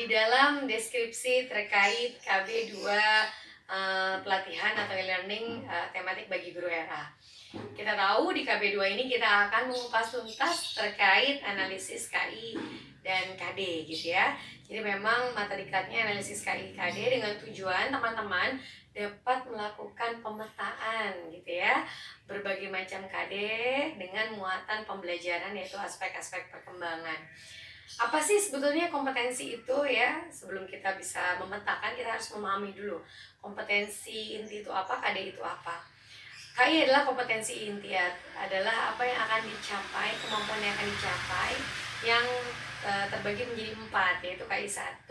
dalam deskripsi terkait KB2 pelatihan atau e-learning tematik bagi guru RA. Kita tahu di KB2 ini kita akan mengupas tuntas terkait analisis KI dan KD gitu ya. Jadi memang materi diklatnya analisis KI KD dengan tujuan teman-teman dapat melakukan pemetaan gitu ya, berbagai macam KD dengan muatan pembelajaran yaitu aspek-aspek perkembangan. Apa sih sebetulnya kompetensi itu ya? Sebelum kita bisa memetakan, kita harus memahami dulu kompetensi inti itu apa, KD itu apa. KI adalah kompetensi inti, adalah apa yang akan dicapai, kemampuan yang akan dicapai, yang terbagi menjadi 4, yaitu KI 1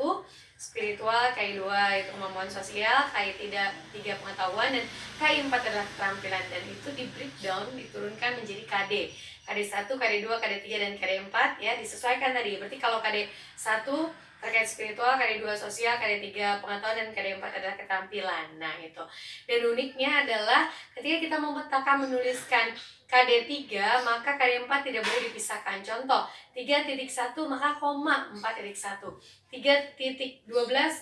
spiritual, KI 2 itu kemampuan sosial, KI 3 pengetahuan, dan KI 4 adalah keterampilan. Dan itu di breakdown, diturunkan menjadi KD. KD 1, KD 2, KD 3, dan KD 4 ya, disesuaikan tadi. Berarti kalau KD 1 terkait spiritual, KD 2 sosial, KD 3 pengetahuan, dan KD 4 adalah keterampilan. Nah itu. Dan uniknya adalah ketika kita memetakan menuliskan KD 3, maka KD 4 tidak boleh dipisahkan. Contoh, 3.1 maka koma 4.1, 3.12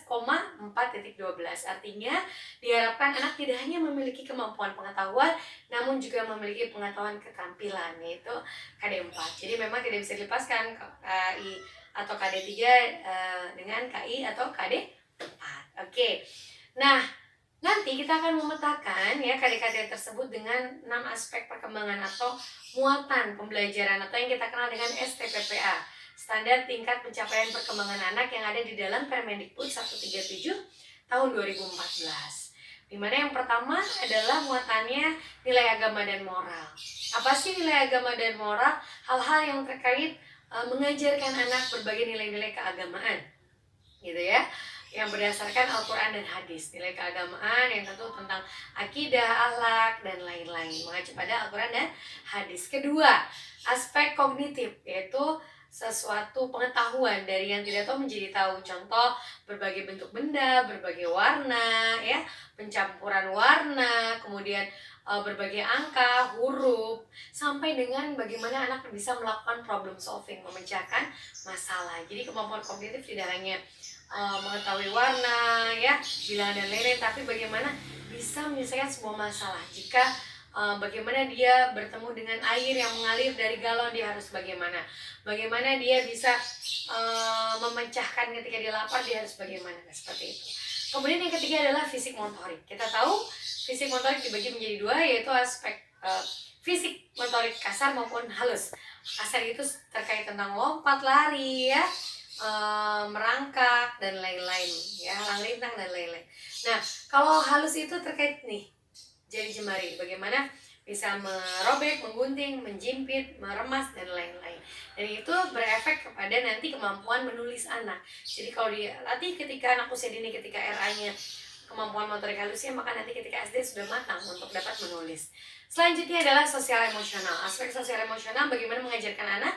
koma 4.12. Artinya diharapkan anak tidak hanya memiliki kemampuan pengetahuan, namun juga memiliki pengetahuan keterampilan, yaitu KD 4. Jadi memang tidak bisa dilepaskan KI atau KD 3 dengan KI atau KD 4. Oke. Nah, nanti kita akan memetakan ya KD-KD tersebut dengan 6 aspek perkembangan atau muatan pembelajaran atau yang kita kenal dengan STPPA, Standar Tingkat Pencapaian Perkembangan Anak, yang ada di dalam Permendikbud 137 tahun 2014. Dimana yang pertama adalah muatannya nilai agama dan moral. Apa sih nilai agama dan moral? Hal-hal yang terkait mengajarkan anak berbagai nilai-nilai keagamaan gitu ya, yang berdasarkan Al-Quran dan hadis. Nilai keagamaan yang tentu tentang akidah, akhlak, dan lain-lain, mengacu pada Al-Quran dan hadis. Kedua, aspek kognitif, yaitu sesuatu pengetahuan dari yang tidak tahu menjadi tahu. Contoh, berbagai bentuk benda, berbagai warna ya, pencampuran warna, kemudian berbagai angka, huruf, sampai dengan bagaimana anak bisa melakukan problem solving, memecahkan masalah. Jadi kemampuan kognitif tidak hanya mengetahui warna ya, bilangan dan lain-lain, tapi bagaimana bisa menyelesaikan sebuah masalah. Jika bagaimana dia bertemu dengan air yang mengalir dari galon, dia harus bagaimana dia bisa memecahkan ketika dia lapar, dia harus bagaimana, seperti itu. Kemudian yang ketiga adalah fisik motorik. Kita tahu fisik motorik dibagi menjadi 2, yaitu aspek fisik motorik kasar maupun halus. Kasar itu terkait tentang lompat, lari ya, merangkak dan lain-lain ya, langlintang dan lain-lain. Nah, kalau halus itu terkait nih jari jemari, bagaimana bisa merobek, menggunting, menjimpit, meremas dan lain-lain. Dan itu berefek kepada nanti kemampuan menulis anak. Jadi kalau dilatih ketika anak usia dini, ketika RA-nya kemampuan motorik halusnya, maka nanti ketika SD sudah matang untuk dapat menulis. Selanjutnya adalah sosial emosional. Aspek sosial emosional bagaimana mengajarkan anak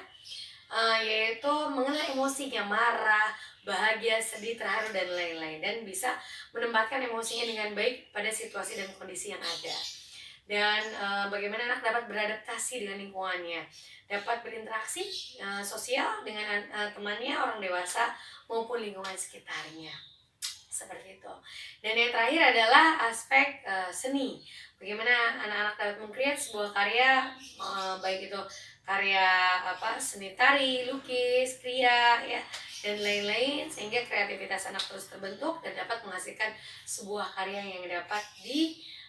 yaitu mengenal emosinya, marah, bahagia, sedih, terharu dan lain-lain, dan bisa menempatkan emosinya dengan baik pada situasi dan kondisi yang ada. Dan bagaimana anak dapat beradaptasi dengan lingkungannya, dapat berinteraksi sosial dengan temannya, orang dewasa maupun lingkungan sekitarnya, seperti itu. Dan yang terakhir adalah aspek seni. Bagaimana anak-anak dapat mengkreat sebuah karya, baik itu karya seni tari, lukis, kria ya, dan lain-lain, sehingga kreativitas anak terus terbentuk dan dapat menghasilkan sebuah karya yang dapat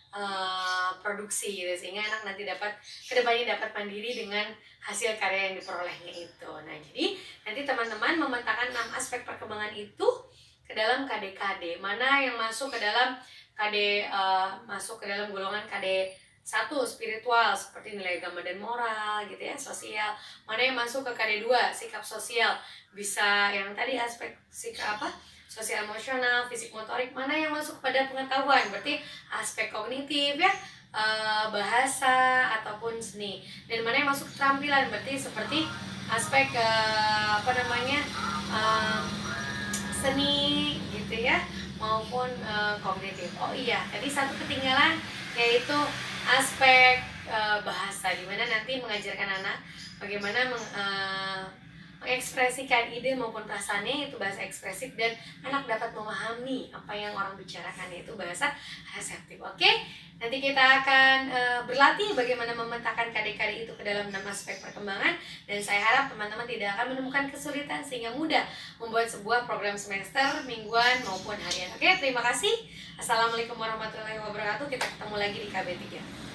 diproduksi gitu, sehingga anak nanti dapat kedepannya dapat mandiri dengan hasil karya yang diperolehnya itu. Nah, jadi nanti teman-teman memetakan 6 aspek perkembangan itu ke dalam KD-KD, mana yang masuk ke dalam KD masuk ke dalam golongan KD 1 spiritual seperti nilai agama dan moral gitu ya, sosial. Mana yang masuk ke KD 2 sikap sosial, bisa yang tadi aspek sikap sosial emosional, fisik motorik. Mana yang masuk pada pengetahuan, berarti aspek kognitif ya, bahasa ataupun seni. Dan mana yang masuk keterampilan, berarti seperti aspek seni gitu ya, maupun kognitif. Oh iya, tadi satu ketinggalan, yaitu aspek bahasa, dimana nanti mengajarkan anak bagaimana mengekspresikan ide maupun perasaannya, itu bahasa ekspresif, dan anak dapat memahami apa yang orang bicarakan, yaitu bahasa reseptif. Oke, nanti kita akan berlatih bagaimana memetakan KD-KD itu ke dalam 6 aspek perkembangan, dan saya harap teman-teman tidak akan menemukan kesulitan sehingga mudah membuat sebuah program semester, mingguan maupun harian. Oke, terima kasih. Assalamualaikum warahmatullahi wabarakatuh. Kita ketemu lagi di KB3.